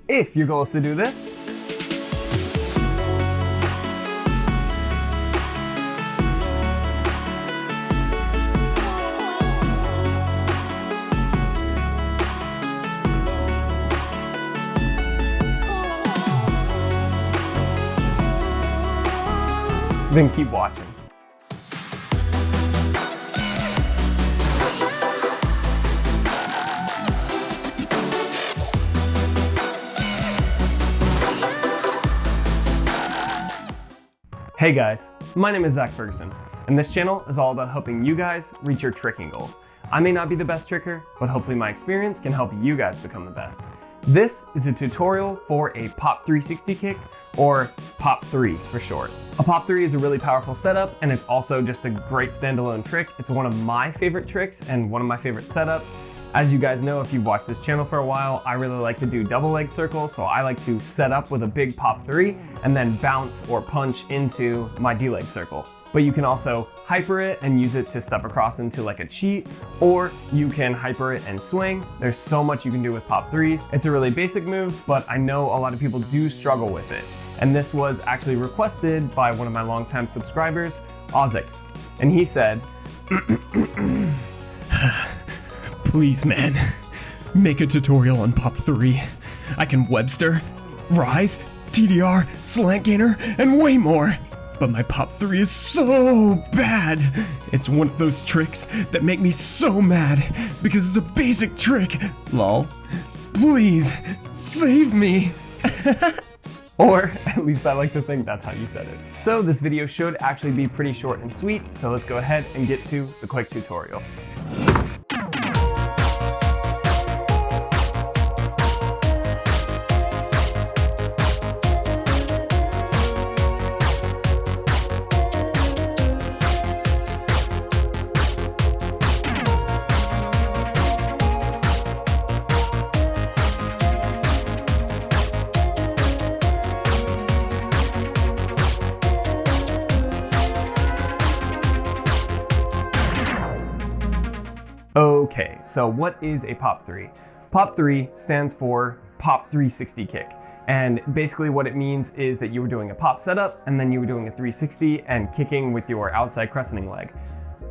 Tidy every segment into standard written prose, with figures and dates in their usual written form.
If your goal is to do this, then keep watching. Hey guys, my name is Zach Ferguson, and this channel is all about helping you guys reach your tricking goals. I may not be the best tricker, but hopefully my experience can help you guys become the best. This is a tutorial for a Pop 360 kick, or Pop 3 for short. A Pop 3 is a really powerful setup, and it's also just a great standalone trick. It's one of my favorite tricks and one of my favorite setups. As you guys know, if you've watched this channel for a while, I really like to do double leg circles, so I like to set up with a big Pop 3 and then bounce or punch into my D-leg circle. But you can also hyper it and use it to step across into like a cheat, or you can hyper it and swing. There's so much you can do with Pop 3s. It's a really basic move, but I know a lot of people do struggle with it. And this was actually requested by one of my longtime subscribers, Ozzux. And he said, please, man, make a tutorial on Pop 3. I can Webster, Rise, TDR, Slant Gainer, and way more. But my Pop 3 is so bad. It's one of those tricks that make me so mad because it's a basic trick. Lol. Please, save me. Or at least I like to think that's how you said it. So this video should actually be pretty short and sweet, so let's go ahead and get to the quick tutorial. Okay, so what is a Pop 3? Pop 3 stands for Pop 360 kick. And basically what it means is that you were doing a pop setup and then you were doing a 360 and kicking with your outside crescenting leg.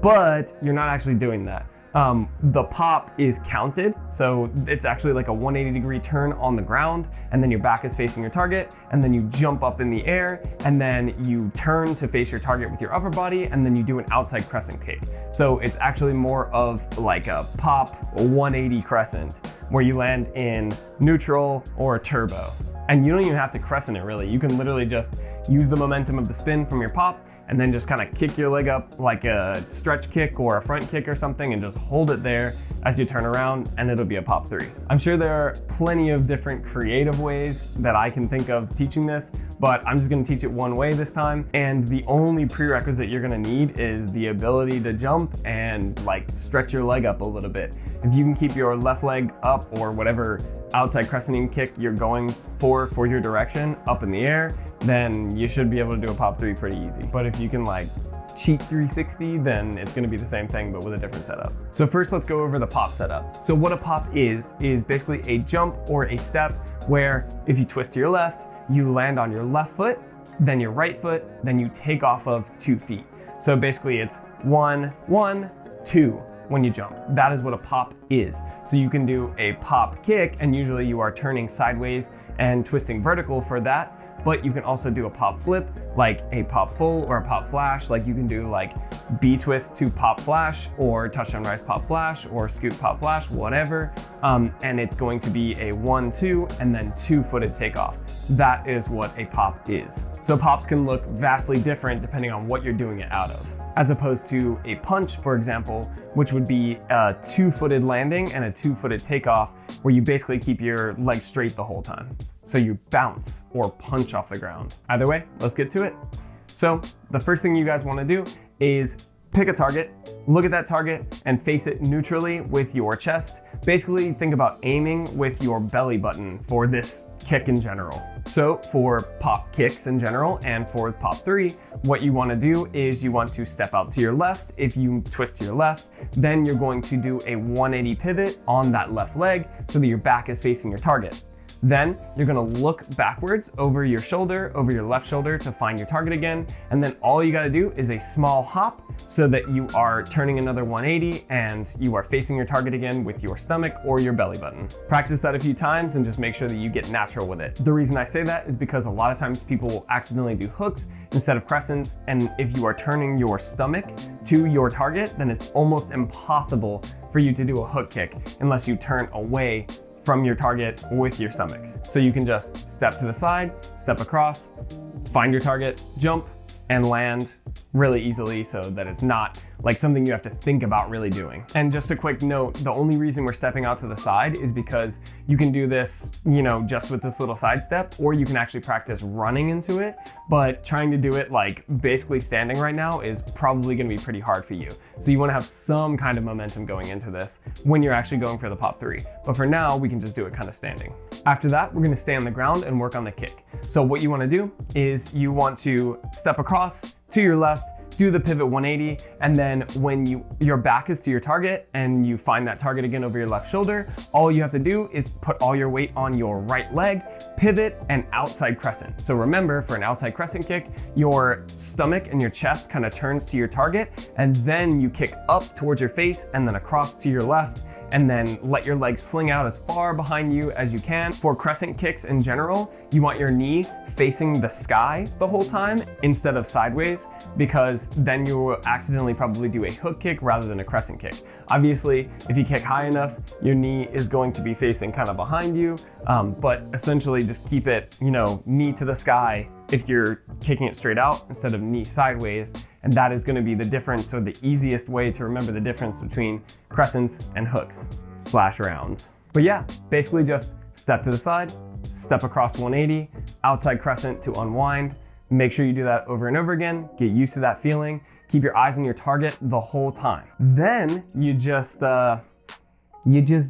But you're not actually doing that. The pop is counted, so it's actually like a 180-degree turn on the ground, and then your back is facing your target, and then you jump up in the air, and then you turn to face your target with your upper body, and then you do an outside crescent kick. So it's actually more of like a pop 180 crescent, where you land in neutral or turbo. And you don't even have to crescent it really. You can literally just use the momentum of the spin from your pop, and then just kind of kick your leg up like a stretch kick or a front kick or something, and just hold it there as you turn around, and it'll be a Pop 3. I'm sure there are plenty of different creative ways that I can think of teaching this, but I'm just gonna teach it one way this time. And the only prerequisite you're gonna need is the ability to jump and like stretch your leg up a little bit. If you can keep your left leg up, or whatever outside crescenting kick you're going for your direction, up in the air, then you should be able to do a Pop 3 pretty easy. But if you can like cheat 360, then it's gonna be the same thing but with a different setup. So first let's go over the pop setup. So what a pop is basically a jump or a step where if you twist to your left, you land on your left foot, then your right foot, then you take off of 2 feet. So basically it's 1, 1, 2 when you jump. That is what a pop is. So you can do a pop kick, and usually you are turning sideways and twisting vertical for that. But you can also do a pop flip, like a pop full or a pop flash. Like you can do like B twist to pop flash, or touchdown rise pop flash, or scoop pop flash, whatever. And it's going to be a 1, 2, and then 2-footed takeoff. That is what a pop is. So pops can look vastly different depending on what you're doing it out of, as opposed to a punch, for example, which would be a 2-footed landing and a 2-footed takeoff, where you basically keep your legs straight the whole time. So you bounce or punch off the ground. Either way, let's get to it. So the first thing you guys want to do is pick a target, look at that target, and face it neutrally with your chest. Basically, think about aiming with your belly button for this kick in general. So for pop kicks in general and for Pop 3, what you want to do is you want to step out to your left. If you twist to your left, then you're going to do a 180 pivot on that left leg so that your back is facing your target. Then you're gonna look backwards over your shoulder, over your left shoulder to find your target again. And then all you gotta do is a small hop so that you are turning another 180 and you are facing your target again with your stomach or your belly button. Practice that a few times and just make sure that you get natural with it. The reason I say that is because a lot of times people will accidentally do hooks instead of crescents. And if you are turning your stomach to your target, then it's almost impossible for you to do a hook kick unless you turn away from your target with your stomach. So you can just step to the side, step across, find your target, jump, and land really easily so that it's not like something you have to think about really doing. And just a quick note, the only reason we're stepping out to the side is because you can do this, just with this little side step, or you can actually practice running into it, but trying to do it like basically standing right now is probably gonna be pretty hard for you. So you wanna have some kind of momentum going into this when you're actually going for the pop 3. But for now, we can just do it kind of standing. After that, we're gonna stay on the ground and work on the kick. So what you wanna do is you want to step across to your left, do the pivot 180, and then when your back is to your target and you find that target again over your left shoulder, all you have to do is put all your weight on your right leg, pivot, and outside crescent. So remember, for an outside crescent kick, your stomach and your chest kind of turns to your target, and then you kick up towards your face and then across to your left, and then let your legs sling out as far behind you as you can. For crescent kicks in general, you want your knee facing the sky the whole time instead of sideways, because then you will accidentally probably do a hook kick rather than a crescent kick. Obviously, if you kick high enough, your knee is going to be facing kind of behind you, but essentially just keep it, knee to the sky if you're kicking it straight out instead of knee sideways. And that is gonna be the difference, or the easiest way to remember the difference between crescents and hooks / rounds. But yeah, basically just step to the side, step across 180, outside crescent to unwind. Make sure you do that over and over again. Get used to that feeling. Keep your eyes on your target the whole time. Then you just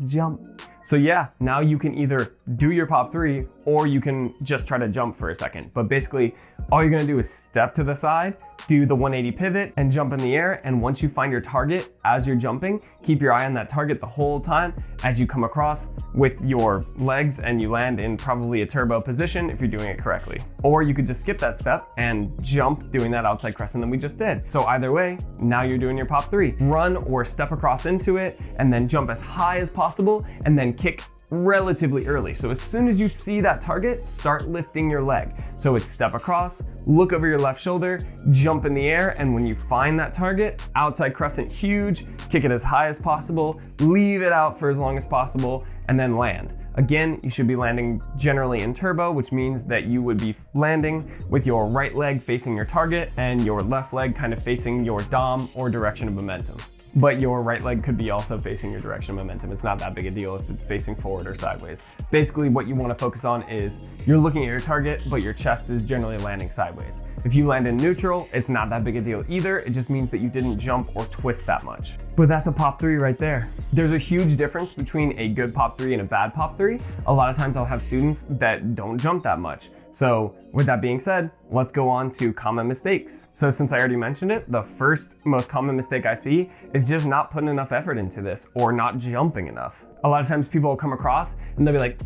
jump. So yeah, now you can either do your pop 3 or you can just try to jump for a second. But basically, all you're gonna do is step to the side, do the 180 pivot, and jump in the air. And once you find your target as you're jumping, keep your eye on that target the whole time as you come across with your legs and you land in probably a turbo position if you're doing it correctly. Or you could just skip that step and jump doing that outside crescent that we just did. So either way, now you're doing your pop 3. Run or step across into it and then jump as high as possible and then kick relatively early. So as soon as you see that target, start lifting your leg. So it's step across, look over your left shoulder, jump in the air, and when you find that target, outside crescent huge, kick it as high as possible, leave it out for as long as possible, and then land. Again, you should be landing generally in turbo, which means that you would be landing with your right leg facing your target and your left leg kind of facing your dom or direction of momentum. But your right leg could be also facing your direction of momentum. It's not that big a deal if it's facing forward or sideways. Basically, what you want to focus on is you're looking at your target, but your chest is generally landing sideways. If you land in neutral, it's not that big a deal either. It just means that you didn't jump or twist that much. But that's a pop 3 right there. There's a huge difference between a good pop 3 and a bad pop 3. A lot of times I'll have students that don't jump that much. So with that being said, let's go on to common mistakes. So since I already mentioned it, the first most common mistake I see is just not putting enough effort into this or not jumping enough. A lot of times people will come across and they'll be like,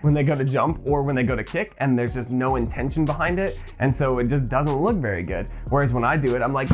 when they go to jump or when they go to kick, and there's just no intention behind it. And so it just doesn't look very good. Whereas when I do it, I'm like,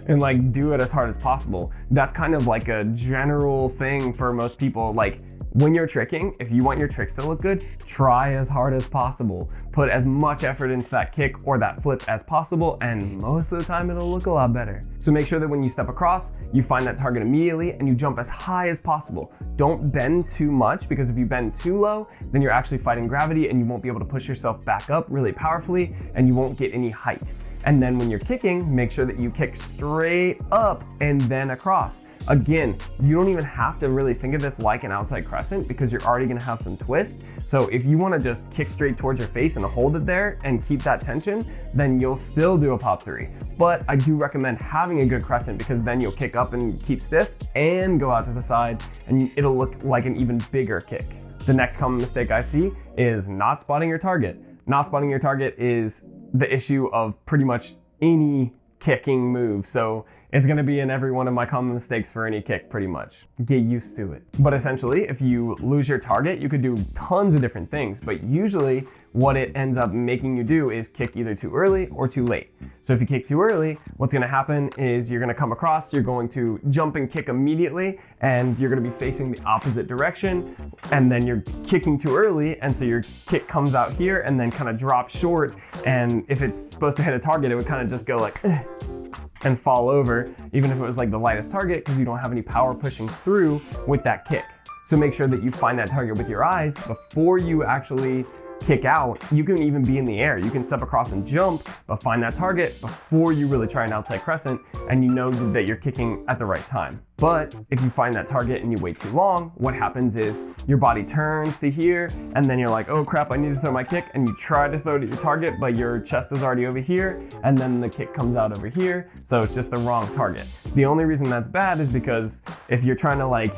and like do it as hard as possible. That's kind of like a general thing for most people. Like, when you're tricking, if you want your tricks to look good, try as hard as possible. Put as much effort into that kick or that flip as possible, and most of the time it'll look a lot better. So make sure that when you step across, you find that target immediately and you jump as high as possible. Don't bend too much, because if you bend too low, then you're actually fighting gravity and you won't be able to push yourself back up really powerfully and you won't get any height. And then when you're kicking, make sure that you kick straight up and then across. Again, you don't even have to really think of this like an outside crescent, because you're already gonna have some twist. So if you wanna just kick straight towards your face and hold it there and keep that tension, then you'll still do a pop 3. But I do recommend having a good crescent, because then you'll kick up and keep stiff and go out to the side, and it'll look like an even bigger kick. The next common mistake I see is not spotting your target. Not spotting your target is the issue of pretty much any kicking move. So It's gonna be in every one of my common mistakes for any kick, pretty much. Get used to it. But essentially, if you lose your target, you could do tons of different things, but usually what it ends up making you do is kick either too early or too late. So if you kick too early, what's gonna happen is you're gonna come across, you're going to jump and kick immediately, and you're gonna be facing the opposite direction, and then you're kicking too early, and so your kick comes out here and then kind of drops short, and if it's supposed to hit a target, it would kind of just go like, and fall over, even if it was like the lightest target, because you don't have any power pushing through with that kick. So make sure that you find that target with your eyes before you actually kick out. You can even be in the air. You can step across and jump, but find that target before you really try an outside crescent, and you know that you're kicking at the right time. But if you find that target and you wait too long, what happens is your body turns to here, and then you're like, oh crap, I need to throw my kick, and you try to throw it at your target, but your chest is already over here, and then the kick comes out over here, so it's just the wrong target. The only reason that's bad is because if you're trying to like,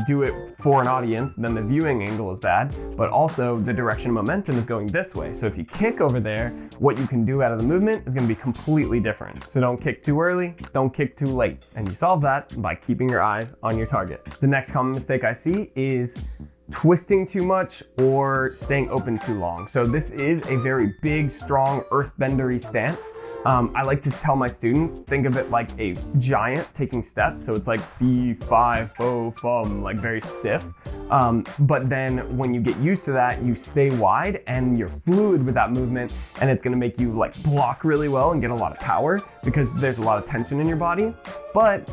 do it for an audience, then the viewing angle is bad, but also the direction of momentum is going this way. So if you kick over there, what you can do out of the movement is gonna be completely different. So don't kick too early, don't kick too late. And you solve that by keeping your eyes on your target. The next common mistake I see is twisting too much or staying open too long. So this is a very big, strong, earthbendery stance. I like to tell my students, think of it like a giant taking steps. So it's like fee, fi, fo, fum, like very stiff. But then when you get used to that, you stay wide and you're fluid with that movement, and it's gonna make you like block really well and get a lot of power because there's a lot of tension in your body. But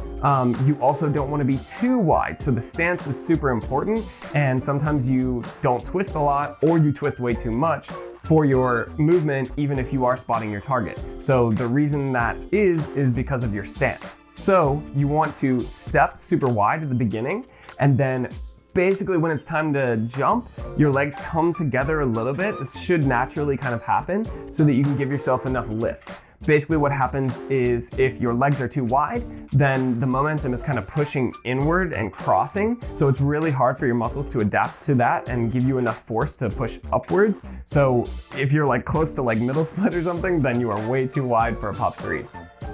you also don't wanna be too wide. So the stance is super important, and sometimes you don't twist a lot or you twist way too much for your movement, even if you are spotting your target. So the reason that is because of your stance. So you want to step super wide at the beginning, and then basically when it's time to jump, your legs come together a little bit. This should naturally kind of happen so that you can give yourself enough lift. Basically what happens is if your legs are too wide, then the momentum is kind of pushing inward and crossing. So it's really hard for your muscles to adapt to that and give you enough force to push upwards. So if you're like close to like middle split or something, then you are way too wide for a pop 3.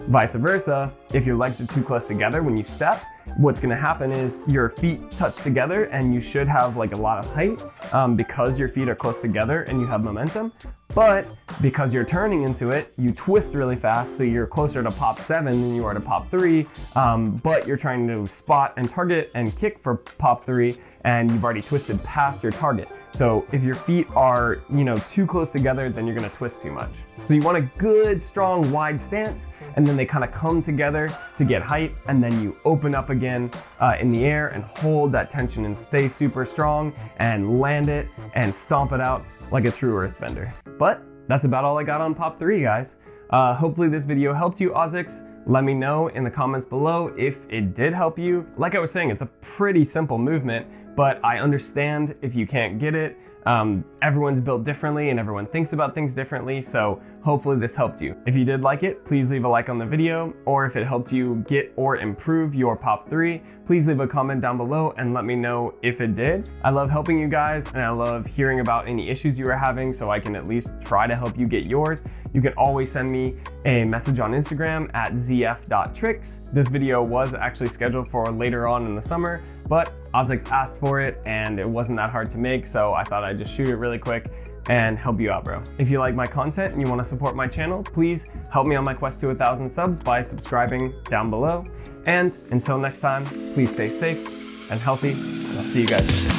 Vice versa, if your legs are too close together when you step, what's gonna happen is your feet touch together and you should have like a lot of height because your feet are close together and you have momentum. But because you're turning into it, you twist really fast, so you're closer to pop 7 than you are to pop 3, but you're trying to spot and target and kick for pop 3, and you've already twisted past your target. So if your feet are, too close together, then you're gonna twist too much. So you want a good, strong, wide stance, and then they kind of come together to get height, and then you open up again in the air and hold that tension and stay super strong and land it and stomp it out like a true earthbender. But that's about all I got on pop 3, guys. Hopefully this video helped you, Ozzux. Let me know in the comments below if it did help you. Like I was saying, it's a pretty simple movement, but I understand if you can't get it. Everyone's built differently and everyone thinks about things differently, so hopefully this helped you. If you did like it, please leave a like on the video, or if it helped you get or improve your pop 3, please leave a comment down below and let me know if it did. I love helping you guys, and I love hearing about any issues you are having so I can at least try to help you get yours. You can always send me a message on Instagram at zf.tricks. This video was actually scheduled for later on in the summer, but Ozzux asked for it and it wasn't that hard to make, so I thought I'd just shoot it really quick and help you out, bro. If you like my content and you want to support my channel, please help me on my quest to 1,000 subs by subscribing down below. And until next time, please stay safe and healthy, and I'll see you guys later.